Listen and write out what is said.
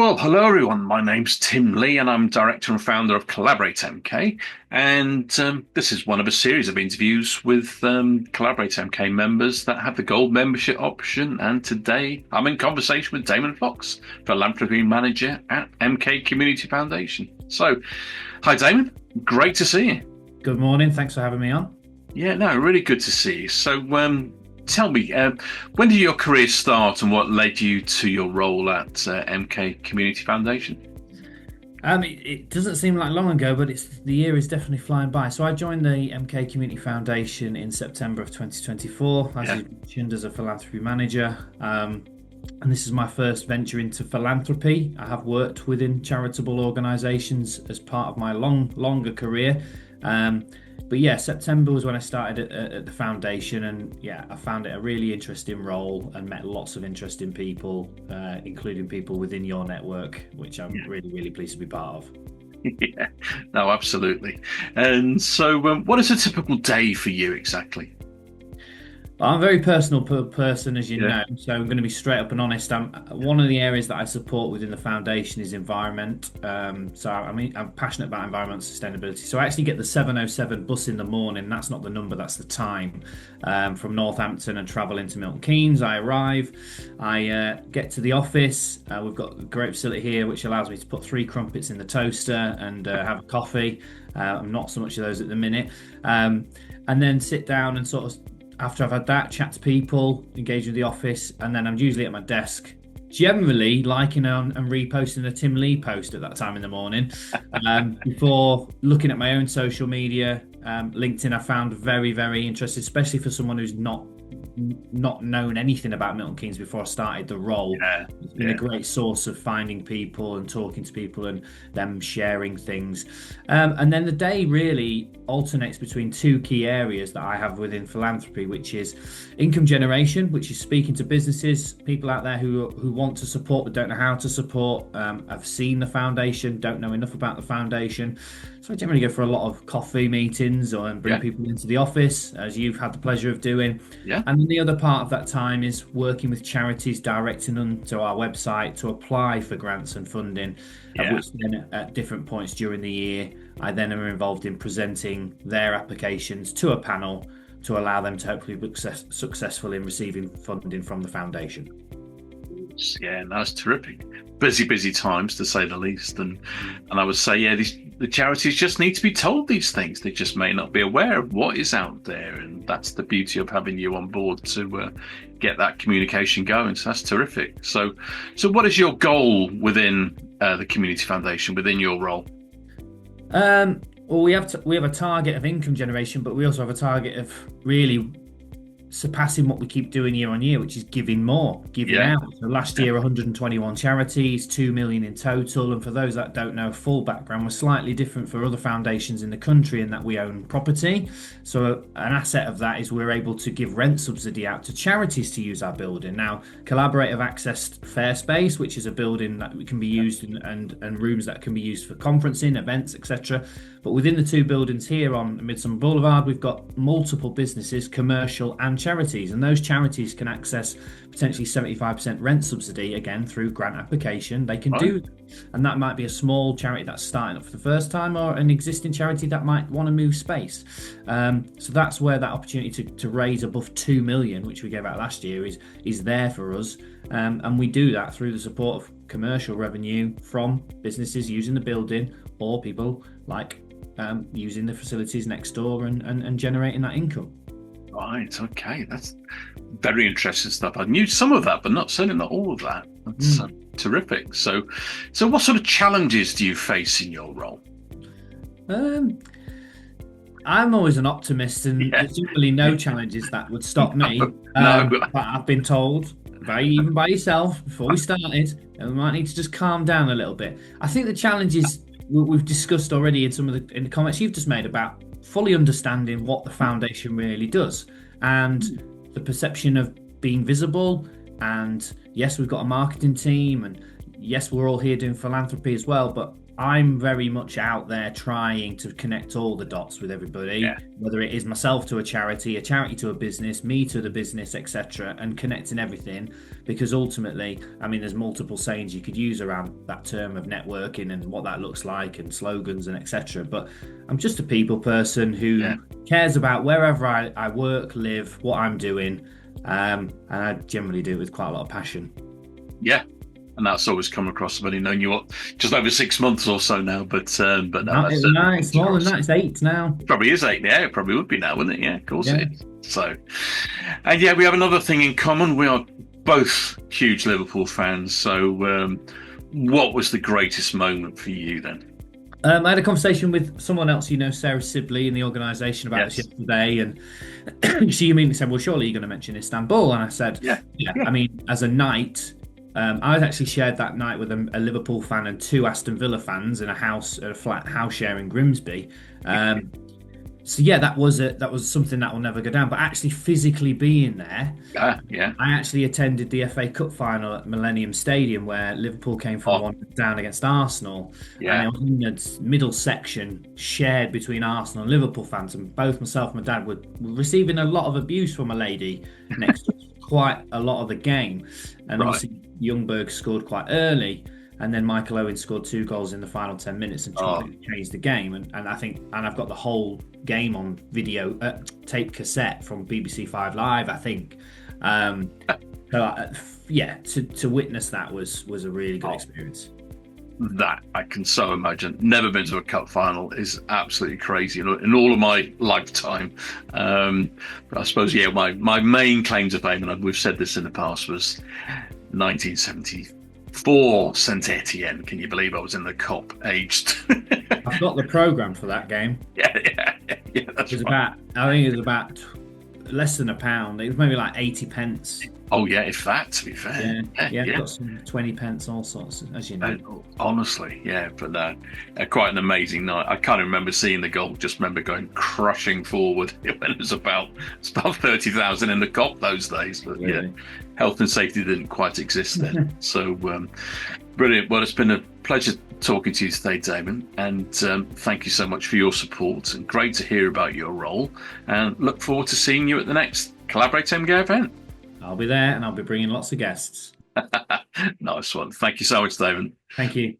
Well, hello everyone. My name's Tim Lee, and I'm director and founder of Collaborate MK. And this is one of a series of interviews with Collaborate MK members that have the gold membership option. And today I'm in conversation with Damon Fox, Philanthropy Manager at MK Community Foundation. So, hi, Damon. Great to see you. Good morning. Thanks for having me on. Yeah, no, really good to see you. So, tell me, when did your career start and what led you to your role at MK Community Foundation? It doesn't seem like long ago, but the year is definitely flying by. So I joined the MK Community Foundation in September of 2024, as you mentioned, as a philanthropy manager. And this is my first venture into philanthropy. I have worked within charitable organisations as part of my longer career. But yeah, September was when I started at the foundation, and yeah, I found it a really interesting role and met lots of interesting people, including people within your network, which I'm really pleased to be part of. Yeah, no, absolutely. And so, what is a typical day for you exactly? I'm a very personal person, as you Yeah, know, so I'm going to be straight up and honest. One of the areas that I support within the foundation is environment. I'm passionate about environmental sustainability. So I actually get the 7:07 bus in the morning. That's not the number, that's the time. From Northampton and travel into Milton Keynes. I arrive, I get to the office. We've got a great facility here, which allows me to put 3 crumpets in the toaster and have a coffee. I'm not so much of those at the minute. And then sit down and sort of, after I've had that, chat to people, engage with the office, and then I'm usually at my desk, generally liking and reposting a Tim Lee post at that time in the morning. Before looking at my own social media, LinkedIn I found very interesting, especially for someone who's not known anything about Milton Keynes before I started the role. It's been a great source of finding people and talking to people and them sharing things. And then the day really alternates between two key areas that I have within philanthropy, which is income generation, which is speaking to businesses, people out there who want to support but don't know how to support, have seen the foundation, don't know enough about the foundation. So I generally go for a lot of coffee meetings and bring people into the office, as you've had the pleasure of doing. yeah, And then the other part of that time is working with charities, directing them to our website to apply for grants and funding, of which then at different points during the year, I then am involved in presenting their applications to a panel to allow them to hopefully be successful in receiving funding from the foundation. yeah, no, that's terrific. Busy times to say the least, and I would say, the charities just need to be told these things. They just may not be aware of what is out there, and that's the beauty of having you on board to get that communication going. So that's terrific. So what is your goal within the Community Foundation, within your role? Well, we have a target of income generation, but we also have a target of really surpassing what we keep doing year on year, which is giving out. So last year, 121 charities, 2 million in total. And for those that don't know, full background, we're slightly different for other foundations in the country in that we own property. So an asset of that is we're able to give rent subsidy out to charities to use our building. Now, Collaborate have accessed Fair Space, which is a building that can be used and rooms that can be used for conferencing, events, etc. But within the two buildings here on Midsummer Boulevard, we've got multiple businesses, commercial and charities. And those charities can access potentially 75% rent subsidy, again, through grant application. They can do that. And that might be a small charity that's starting up for the first time, or an existing charity that might want to move space. So that's where that opportunity to raise above 2 million, which we gave out last year, is there for us. And we do that through the support of commercial revenue from businesses using the building, or people like using the facilities next door and generating that income. Right. Okay. That's very interesting stuff. I knew some of that, but certainly not all of that. That's terrific. So what sort of challenges do you face in your role? I'm always an optimist, and there's usually no challenges that would stop me. No. But I've been told, even by yourself, before we started, we might need to just calm down a little bit. I think the challenges we've discussed already in the comments you've just made about fully understanding what the foundation really does, and the perception of being visible. And yes, we've got a marketing team, and yes, we're all here doing philanthropy as well, but I'm very much out there trying to connect all the dots with everybody, Yeah, whether it is myself to a charity to a business, me to the business, etc., and connecting everything. Because ultimately, I mean, there's multiple sayings you could use around that term of networking and what that looks like, and slogans and etc. But I'm just a people person who yeah, cares about wherever I work, live, what I'm doing, and I generally do it with quite a lot of passion. yeah. And that's always come across. I've only known you what, just over 6 months or so now, but no, that's certainly come It's more than across. that. It's 8 now. Probably is 8. Yeah, it probably would be now, wouldn't it? Yeah, of course Yeah. it is. So, and yeah, we have another thing in common. We are both huge Liverpool fans. So, what was the greatest moment for you then? I had a conversation with someone else, Sarah Sibley in the organisation about this Yes. yesterday, and she immediately said, "Well, surely you're going to mention Istanbul." And I said, Yeah. "Yeah, Yeah. I mean, as a night, I was actually shared that night with a Liverpool fan and 2 Aston Villa fans in a flat house share in Grimsby." Um, so yeah, that was something that will never go down. But actually, physically being there, Yeah. Yeah. I actually attended the FA Cup final at Millennium Stadium where Liverpool came from Oh, 1 down against Arsenal, and yeah. it was in the middle section shared between Arsenal and Liverpool fans, and both myself and my dad were receiving a lot of abuse from a lady next to us quite a lot of the game, and Right. obviously Youngberg scored quite early. And then Michael Owen scored 2 goals in the final 10 minutes and Oh, completely changed the game. And I've got the whole game on video, tape cassette from BBC 5 Live, I think. Um, yeah, to witness that was a really good oh, experience. that I can so imagine. Never been to a cup final is absolutely crazy in all of my lifetime. But I suppose, yeah, my main claim to fame, and we've said this in the past, was 1974 Saint Etienne. Can you believe I was in the Cop aged? I've got the program for that game. Yeah, that's right. I think it was about less than £1. It was maybe like 80 pence. Oh yeah, if that, to be fair. Yeah, Yeah. got some 20 pence, all sorts, as you know. Honestly, yeah, but quite an amazing night. I can't remember seeing the goal. Just remember going crushing forward when it's about 30,000 in the Cop those days. But yeah, Really. health and safety didn't quite exist then. So brilliant. Well, it's been a pleasure talking to you today, Damon, and thank you so much for your support. And great to hear about your role. And look forward to seeing you at the next Collaborate MGA event. I'll be there and I'll be bringing lots of guests. Nice one. Thank you so much, Damon. Thank you.